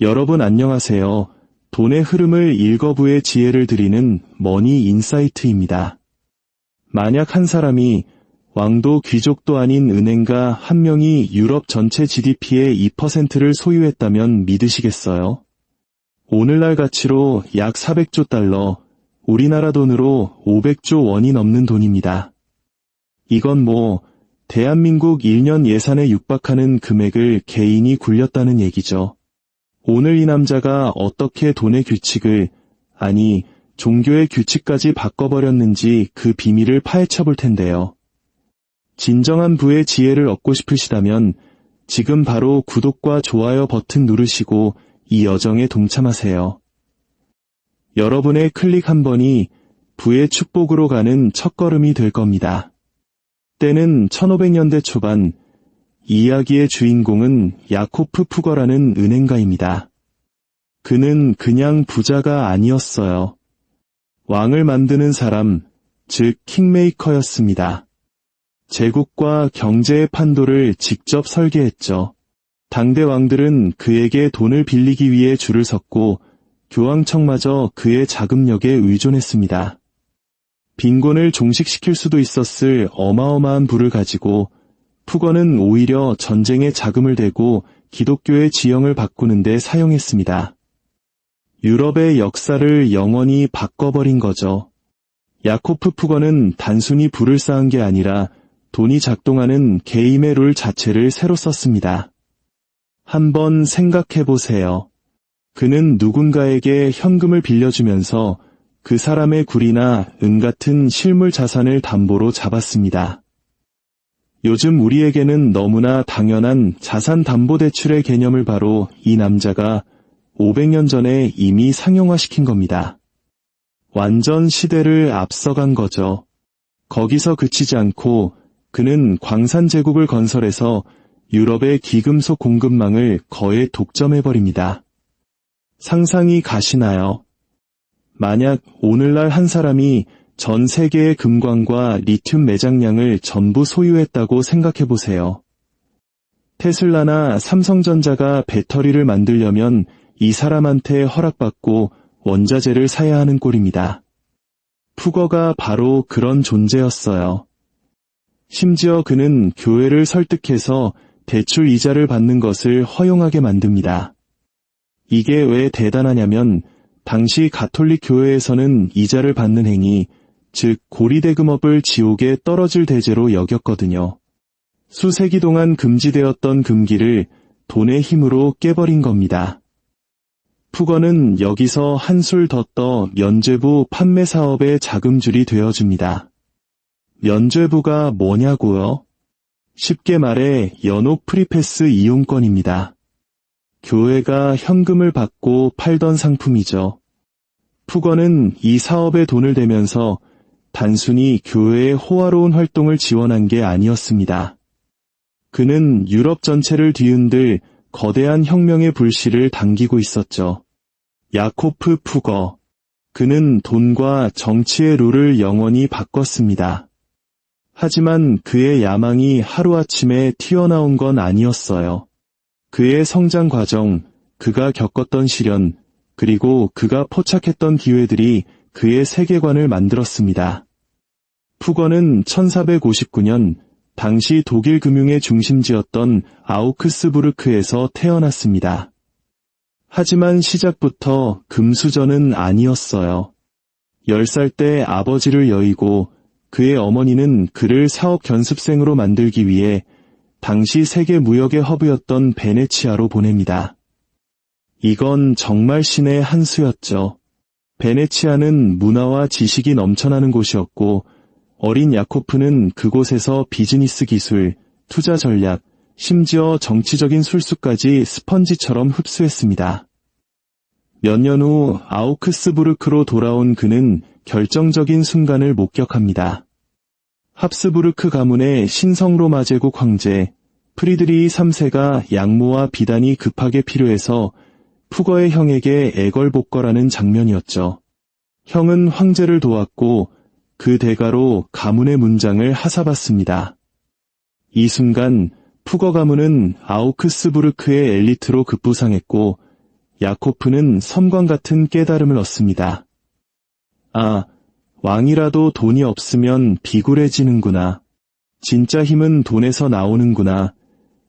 여러분 안녕하세요. 돈의 흐름을 읽어부의 지혜를 드리는 머니 인사이트입니다. 만약 한 사람이 왕도 귀족도 아닌 은행가 한 명이 유럽 전체 GDP의 2%를 소유했다면 믿으시겠어요? 오늘날 가치로 약 400조 달러, 우리나라 돈으로 500조 원이 넘는 돈입니다. 이건 대한민국 1년 예산에 육박하는 금액을 개인이 굴렸다는 얘기죠. 오늘 이 남자가 어떻게 돈의 규칙을, 아니 종교의 규칙까지 바꿔버렸는지 그 비밀을 파헤쳐 볼 텐데요. 진정한 부의 지혜를 얻고 싶으시다면 지금 바로 구독과 좋아요 버튼 누르시고 이 여정에 동참하세요. 여러분의 클릭 한 번이 부의 축복으로 가는 첫걸음이 될 겁니다. 때는 1500년대 초반, 이 이야기의 주인공은 야코프 푸거라는 은행가입니다. 그는 그냥 부자가 아니었어요. 왕을 만드는 사람, 즉 킹메이커였습니다. 제국과 경제의 판도를 직접 설계했죠. 당대 왕들은 그에게 돈을 빌리기 위해 줄을 섰고 교황청마저 그의 자금력에 의존했습니다. 빈곤을 종식시킬 수도 있었을 어마어마한 부를 가지고 푸거는 오히려 전쟁에 자금을 대고 기독교의 지형을 바꾸는 데 사용했습니다. 유럽의 역사를 영원히 바꿔버린 거죠. 야코프 푸거는 단순히 부를 쌓은 게 아니라 돈이 작동하는 게임의 룰 자체를 새로 썼습니다. 한번 생각해보세요. 그는 누군가에게 현금을 빌려주면서 그 사람의 굴이나 은 같은 실물 자산을 담보로 잡았습니다. 요즘 우리에게는 너무나 당연한 자산담보대출의 개념을 바로 이 남자가 500년 전에 이미 상용화시킨 겁니다. 완전 시대를 앞서간 거죠. 거기서 그치지 않고 그는 광산 제국을 건설해서 유럽의 귀금속 공급망을 거의 독점해버립니다. 상상이 가시나요? 만약 오늘날 한 사람이 전 세계의 금광과 리튬 매장량을 전부 소유했다고 생각해보세요. 테슬라나 삼성전자가 배터리를 만들려면 이 사람한테 허락받고 원자재를 사야 하는 꼴입니다. 푸거가 바로 그런 존재였어요. 심지어 그는 교회를 설득해서 대출 이자를 받는 것을 허용하게 만듭니다. 이게 왜 대단하냐면 당시 가톨릭 교회에서는 이자를 받는 행위, 즉 고리대금업을 지옥에 떨어질 대죄로 여겼거든요. 수세기 동안 금지되었던 금기를 돈의 힘으로 깨버린 겁니다. 푸거는 여기서 한술 더 떠 면죄부 판매 사업의 자금줄이 되어줍니다. 면죄부가 뭐냐고요? 쉽게 말해 연옥 프리패스 이용권입니다. 교회가 현금을 받고 팔던 상품이죠. 푸거는 이 사업에 돈을 대면서 단순히 교회의 호화로운 활동을 지원한 게 아니었습니다. 그는 유럽 전체를 뒤흔들 거대한 혁명의 불씨를 당기고 있었죠. 야코프 푸거. 그는 돈과 정치의 룰을 영원히 바꿨습니다. 하지만 그의 야망이 하루아침에 튀어나온 건 아니었어요. 그의 성장 과정, 그가 겪었던 시련, 그리고 그가 포착했던 기회들이 그의 세계관을 만들었습니다. 푸거는 1459년 당시 독일 금융의 중심지였던 아우크스부르크에서 태어났습니다. 하지만 시작부터 금수저는 아니었어요. 10살 때 아버지를 여의고 그의 어머니는 그를 사업 견습생으로 만들기 위해 당시 세계 무역의 허브였던 베네치아로 보냅니다. 이건 정말 신의 한 수였죠. 베네치아는 문화와 지식이 넘쳐나는 곳이었고 어린 야코프는 그곳에서 비즈니스 기술, 투자 전략, 심지어 정치적인 술수까지 스펀지처럼 흡수했습니다. 몇 년 후 아우크스부르크로 돌아온 그는 결정적인 순간을 목격합니다. 합스부르크 가문의 신성로마 제국 황제 프리드리히 3세가 양모와 비단이 급하게 필요해서 푸거의 형에게 애걸복걸하는 장면이었죠. 형은 황제를 도왔고 그 대가로 가문의 문장을 하사받습니다. 이 순간 푸거 가문은 아우크스부르크의 엘리트로 급부상했고 야코프는 섬광 같은 깨달음을 얻습니다. 아, 왕이라도 돈이 없으면 비굴해지는구나. 진짜 힘은 돈에서 나오는구나.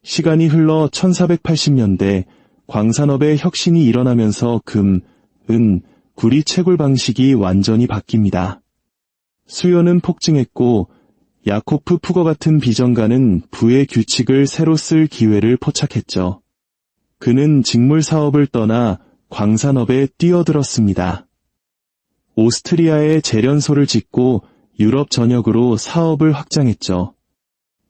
시간이 흘러 1480년대 광산업의 혁신이 일어나면서 금, 은, 구리 채굴 방식이 완전히 바뀝니다. 수요는 폭증했고 야코프 푸거 같은 비전가는 부의 규칙을 새로 쓸 기회를 포착했죠. 그는 직물 사업을 떠나 광산업에 뛰어들었습니다. 오스트리아에 재련소를 짓고 유럽 전역으로 사업을 확장했죠.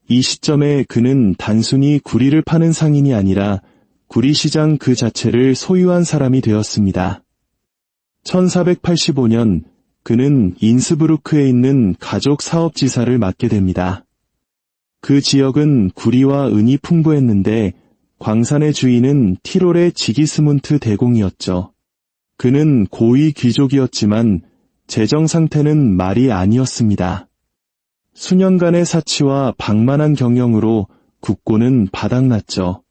이 시점에 그는 단순히 구리를 파는 상인이 아니라 구리 시장 그 자체를 소유한 사람이 되었습니다. 1485년 그는 인스부르크에 있는 가족 사업지사를 맡게 됩니다. 그 지역은 구리와 은이 풍부했는데 광산의 주인은 티롤의 지기스문트 대공이었죠. 그는 고위 귀족이었지만 재정 상태는 말이 아니었습니다. 수년간의 사치와 방만한 경영으로 국고는 바닥났죠.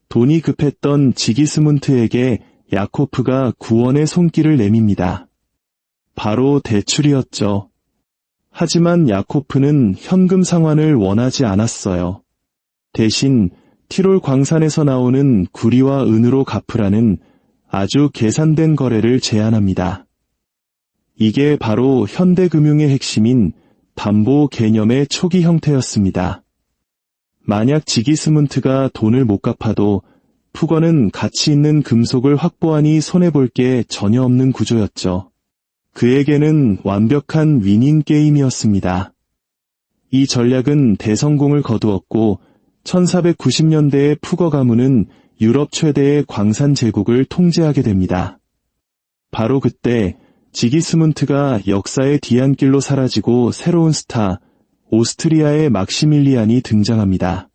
돈이 급했던 지기스문트에게 야코프가 구원의 손길을 내밉니다. 바로 대출이었죠. 하지만 야코프는 현금 상환을 원하지 않았어요. 대신 티롤 광산에서 나오는 구리와 은으로 갚으라는 아주 계산된 거래를 제안합니다. 이게 바로 현대금융의 핵심인 담보 개념의 초기 형태였습니다. 만약 지기스문트가 돈을 못 갚아도 푸거는 가치 있는 금속을 확보하니 손해볼 게 전혀 없는 구조였죠. 그에게는 완벽한 위닝 게임이었습니다. 이 전략은 대성공을 거두었고 1490년대의 푸거 가문은 유럽 최대의 광산 제국을 통제하게 됩니다. 바로 그때 지기스문트가 역사의 뒤안길로 사라지고 새로운 스타, 오스트리아의 막시밀리안이 등장합니다.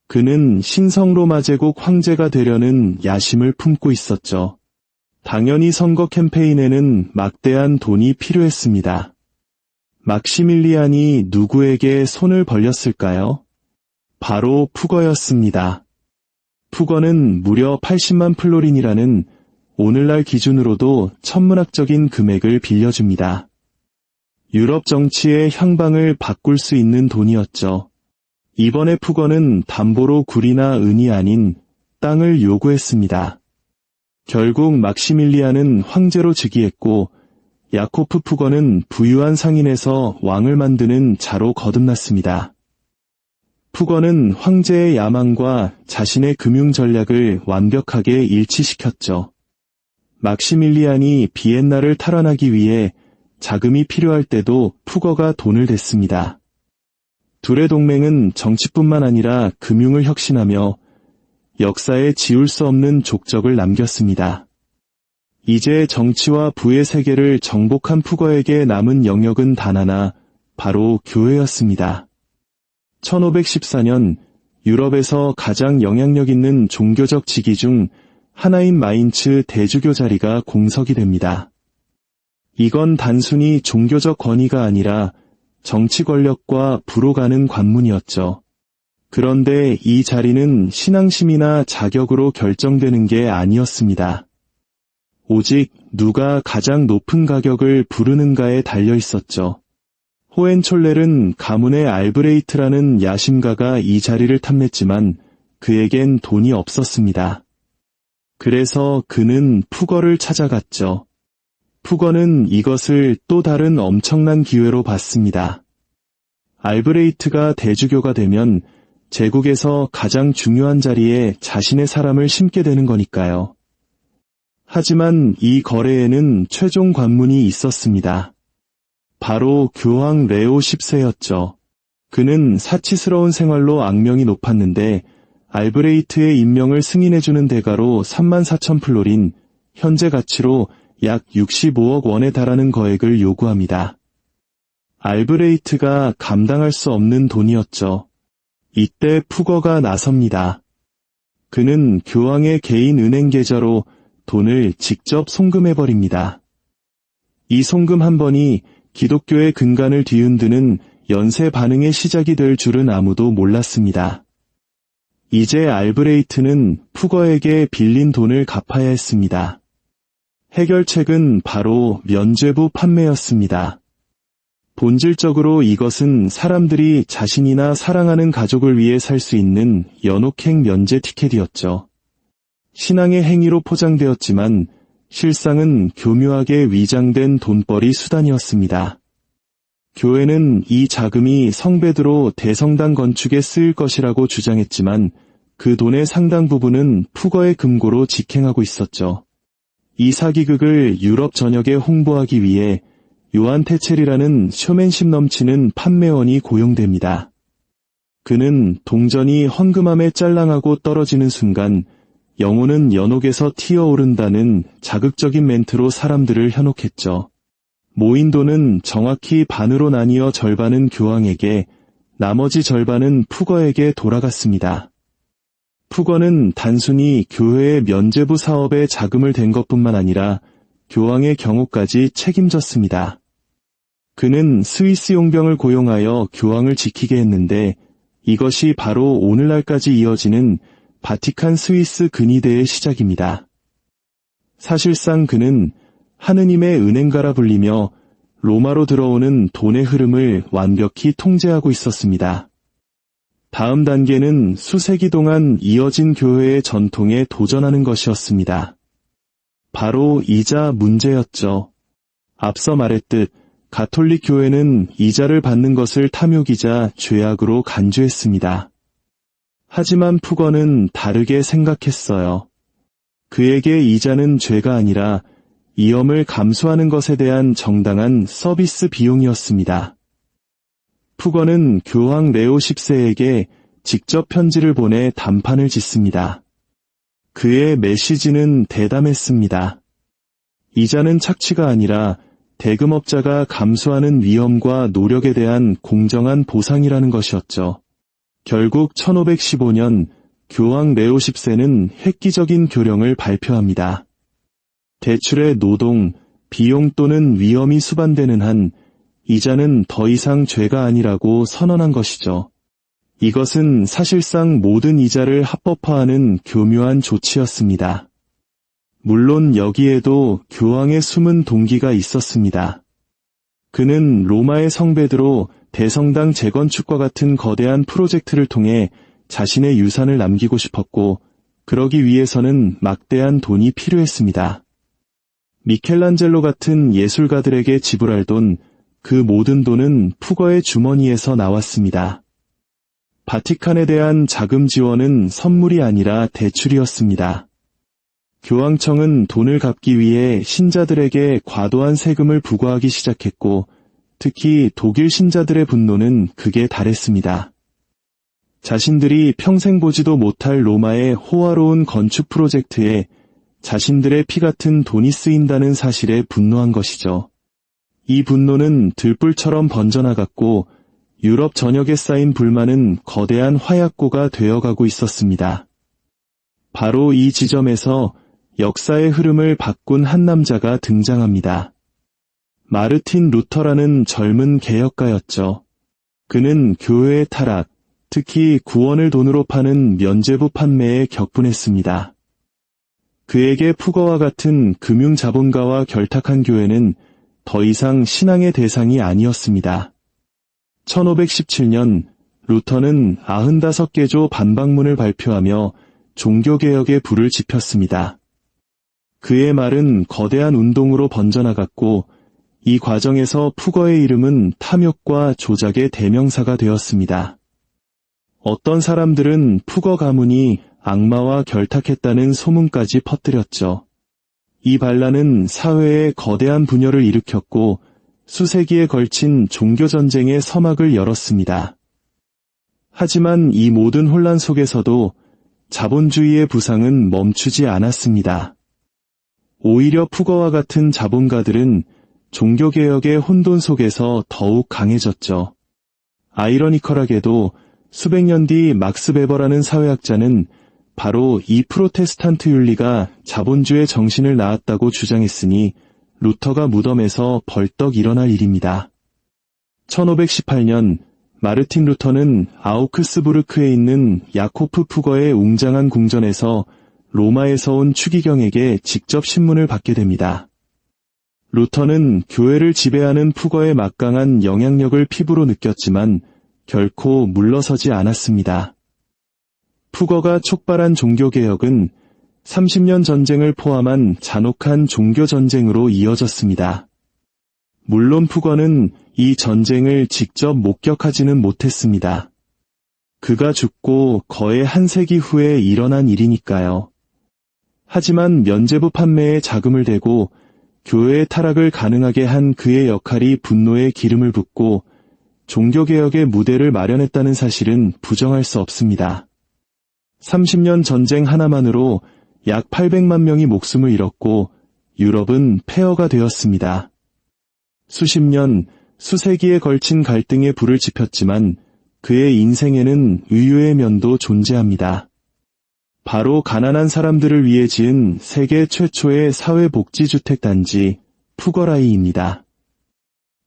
그는 신성 로마 제국 황제가 되려는 야심을 품고 있었죠. 당연히 선거 캠페인에는 막대한 돈이 필요했습니다. 막시밀리안이 누구에게 손을 벌렸을까요? 바로 푸거였습니다. 푸거는 무려 80만 플로린이라는 오늘날 기준으로도 천문학적인 금액을 빌려줍니다. 유럽 정치의 향방을 바꿀 수 있는 돈이었죠. 이번에 푸거는 담보로 구리나 은이 아닌 땅을 요구했습니다. 결국 막시밀리안은 황제로 즉위했고 야코프 푸거는 부유한 상인에서 왕을 만드는 자로 거듭났습니다. 푸거는 황제의 야망과 자신의 금융 전략을 완벽하게 일치시켰죠. 막시밀리안이 비엔나를 탈환하기 위해 자금이 필요할 때도 푸거가 돈을 댔습니다. 둘의 동맹은 정치뿐만 아니라 금융을 혁신하며 역사에 지울 수 없는 족적을 남겼습니다. 이제 정치와 부의 세계를 정복한 푸거에게 남은 영역은 단 하나, 바로 교회였습니다. 1514년 유럽에서 가장 영향력 있는 종교적 직위 중 하나인 마인츠 대주교 자리가 공석이 됩니다. 이건 단순히 종교적 권위가 아니라 정치 권력과 부로 가는 관문이었죠. 그런데 이 자리는 신앙심이나 자격으로 결정되는 게 아니었습니다. 오직 누가 가장 높은 가격을 부르는가에 달려 있었죠. 호헨촐렐은 가문의 알브레이트라는 야심가가 이 자리를 탐냈지만 그에겐 돈이 없었습니다. 그래서 그는 푸거를 찾아갔죠. 푸거는 이것을 또 다른 엄청난 기회로 봤습니다. 알브레이트가 대주교가 되면 제국에서 가장 중요한 자리에 자신의 사람을 심게 되는 거니까요. 하지만 이 거래에는 최종 관문이 있었습니다. 바로 교황 레오 10세였죠. 그는 사치스러운 생활로 악명이 높았는데 알브레이트의 임명을 승인해주는 대가로 34,000 플로린, 현재 가치로 약 65억 원에 달하는 거액을 요구합니다. 알브레이트가 감당할 수 없는 돈이었죠. 이때 푸거가 나섭니다. 그는 교황의 개인 은행 계좌로 돈을 직접 송금해버립니다. 이 송금 한 번이 기독교의 근간을 뒤흔드는 연쇄 반응의 시작이 될 줄은 아무도 몰랐습니다. 이제 알브레이트는 푸거에게 빌린 돈을 갚아야 했습니다. 해결책은 바로 면죄부 판매였습니다. 본질적으로 이것은 사람들이 자신이나 사랑하는 가족을 위해 살 수 있는 연옥행 면제 티켓이었죠. 신앙의 행위로 포장되었지만 실상은 교묘하게 위장된 돈벌이 수단이었습니다. 교회는 이 자금이 성베드로 대성당 건축에 쓰일 것이라고 주장했지만 그 돈의 상당 부분은 푸거의 금고로 직행하고 있었죠. 이 사기극을 유럽 전역에 홍보하기 위해 요한 테첼이라는 쇼맨십 넘치는 판매원이 고용됩니다. 그는 동전이 헌금함에 짤랑하고 떨어지는 순간 영혼은 연옥에서 튀어오른다는 자극적인 멘트로 사람들을 현혹했죠. 모인 돈은 정확히 반으로 나뉘어 절반은 교황에게, 나머지 절반은 푸거에게 돌아갔습니다. 푸거는 단순히 교회의 면죄부 사업에 자금을 댄 것뿐만 아니라 교황의 경호까지 책임졌습니다. 그는 스위스 용병을 고용하여 교황을 지키게 했는데 이것이 바로 오늘날까지 이어지는 바티칸 스위스 근위대의 시작입니다. 사실상 그는 하느님의 은행가라 불리며 로마로 들어오는 돈의 흐름을 완벽히 통제하고 있었습니다. 다음 단계는 수세기 동안 이어진 교회의 전통에 도전하는 것이었습니다. 바로 이자 문제였죠. 앞서 말했듯 가톨릭 교회는 이자를 받는 것을 탐욕이자 죄악으로 간주했습니다. 하지만 푸거는 다르게 생각했어요. 그에게 이자는 죄가 아니라 위험을 감수하는 것에 대한 정당한 서비스 비용이었습니다. 푸거는 교황 레오 10세에게 직접 편지를 보내 단판을 짓습니다. 그의 메시지는 대담했습니다. 이자는 착취가 아니라 대금업자가 감수하는 위험과 노력에 대한 공정한 보상이라는 것이었죠. 결국 1515년 교황 레오 10세는 획기적인 교령을 발표합니다. 대출의 노동, 비용 또는 위험이 수반되는 한 이자는 더 이상 죄가 아니라고 선언한 것이죠. 이것은 사실상 모든 이자를 합법화하는 교묘한 조치였습니다. 물론 여기에도 교황의 숨은 동기가 있었습니다. 그는 로마의 성베드로 대성당 재건축과 같은 거대한 프로젝트를 통해 자신의 유산을 남기고 싶었고, 그러기 위해서는 막대한 돈이 필요했습니다. 미켈란젤로 같은 예술가들에게 지불할 돈, 그 모든 돈은 푸거의 주머니에서 나왔습니다. 바티칸에 대한 자금 지원은 선물이 아니라 대출이었습니다. 교황청은 돈을 갚기 위해 신자들에게 과도한 세금을 부과하기 시작했고, 특히 독일 신자들의 분노는 극에 달했습니다. 자신들이 평생 보지도 못할 로마의 호화로운 건축 프로젝트에 자신들의 피 같은 돈이 쓰인다는 사실에 분노한 것이죠. 이 분노는 들불처럼 번져나갔고 유럽 전역에 쌓인 불만은 거대한 화약고가 되어가고 있었습니다. 바로 이 지점에서 역사의 흐름을 바꾼 한 남자가 등장합니다. 마르틴 루터라는 젊은 개혁가였죠. 그는 교회의 타락, 특히 구원을 돈으로 파는 면죄부 판매에 격분했습니다. 그에게 푸거와 같은 금융자본가와 결탁한 교회는 더 이상 신앙의 대상이 아니었습니다. 1517년 루터는 95개조 반박문을 발표하며 종교개혁의 불을 지폈습니다. 그의 말은 거대한 운동으로 번져나갔고 이 과정에서 푸거의 이름은 탐욕과 조작의 대명사가 되었습니다. 어떤 사람들은 푸거 가문이 악마와 결탁했다는 소문까지 퍼뜨렸죠. 이 반란은 사회에 거대한 분열을 일으켰고 수세기에 걸친 종교전쟁의 서막을 열었습니다. 하지만 이 모든 혼란 속에서도 자본주의의 부상은 멈추지 않았습니다. 오히려 푸거와 같은 자본가들은 종교개혁의 혼돈 속에서 더욱 강해졌죠. 아이러니컬하게도 수백 년 뒤 막스 베버라는 사회학자는 바로 이 프로테스탄트 윤리가 자본주의 정신을 낳았다고 주장했으니 루터가 무덤에서 벌떡 일어날 일입니다. 1518년 마르틴 루터는 아우크스부르크에 있는 야코프 푸거의 웅장한 궁전에서 로마에서 온 추기경에게 직접 신문을 받게 됩니다. 루터는 교회를 지배하는 푸거의 막강한 영향력을 피부로 느꼈지만 결코 물러서지 않았습니다. 푸거가 촉발한 종교개혁은 30년 전쟁을 포함한 잔혹한 종교전쟁으로 이어졌습니다. 물론 푸거는 이 전쟁을 직접 목격하지는 못했습니다. 그가 죽고 거의 한 세기 후에 일어난 일이니까요. 하지만 면죄부 판매에 자금을 대고 교회의 타락을 가능하게 한 그의 역할이 분노에 기름을 붓고 종교개혁의 무대를 마련했다는 사실은 부정할 수 없습니다. 30년 전쟁 하나만으로 약 800만 명이 목숨을 잃었고 유럽은 폐허가 되었습니다. 수십 년, 수세기에 걸친 갈등에 불을 지폈지만 그의 인생에는 의유의 면도 존재합니다. 바로 가난한 사람들을 위해 지은 세계 최초의 사회복지주택단지 푸거라이입니다.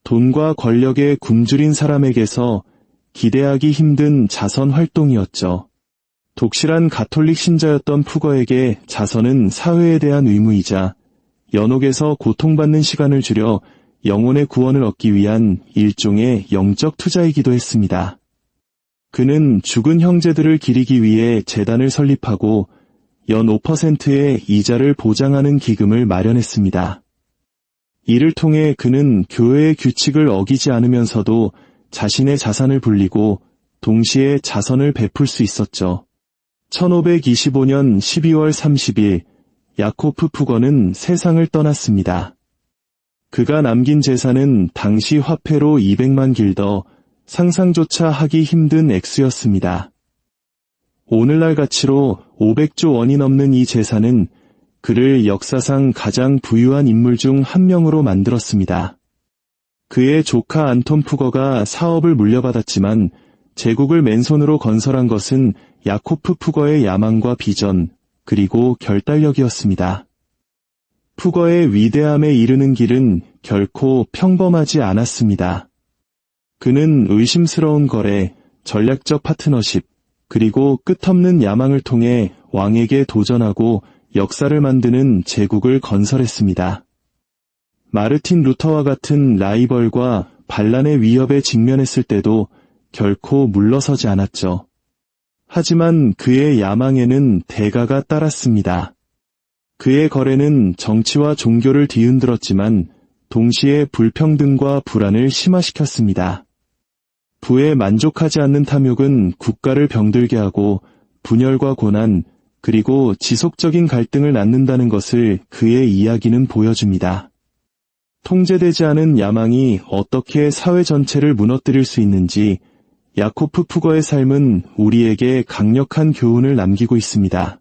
돈과 권력에 굶주린 사람에게서 기대하기 힘든 자선 활동이었죠. 독실한 가톨릭 신자였던 푸거에게 자선은 사회에 대한 의무이자 연옥에서 고통받는 시간을 줄여 영혼의 구원을 얻기 위한 일종의 영적 투자이기도 했습니다. 그는 죽은 형제들을 기리기 위해 재단을 설립하고 연 5%의 이자를 보장하는 기금을 마련했습니다. 이를 통해 그는 교회의 규칙을 어기지 않으면서도 자신의 자산을 불리고 동시에 자선을 베풀 수 있었죠. 1525년 12월 30일 야코프 푸거는 세상을 떠났습니다. 그가 남긴 재산은 당시 화폐로 200만 길더, 상상조차 하기 힘든 액수였습니다. 오늘날 가치로 500조 원이 넘는 이 재산은 그를 역사상 가장 부유한 인물 중 한 명으로 만들었습니다. 그의 조카 안톤 푸거가 사업을 물려받았지만 제국을 맨손으로 건설한 것은 야코프 푸거의 야망과 비전, 그리고 결단력이었습니다. 푸거의 위대함에 이르는 길은 결코 평범하지 않았습니다. 그는 의심스러운 거래, 전략적 파트너십, 그리고 끝없는 야망을 통해 왕에게 도전하고 역사를 만드는 제국을 건설했습니다. 마르틴 루터와 같은 라이벌과 반란의 위협에 직면했을 때도 결코 물러서지 않았죠. 하지만 그의 야망에는 대가가 따랐습니다. 그의 거래는 정치와 종교를 뒤흔들었지만 동시에 불평등과 불안을 심화시켰습니다. 부에 만족하지 않는 탐욕은 국가를 병들게 하고 분열과 고난, 그리고 지속적인 갈등을 낳는다는 것을 그의 이야기는 보여줍니다. 통제되지 않은 야망이 어떻게 사회 전체를 무너뜨릴 수 있는지 야코프 푸거의 삶은 우리에게 강력한 교훈을 남기고 있습니다.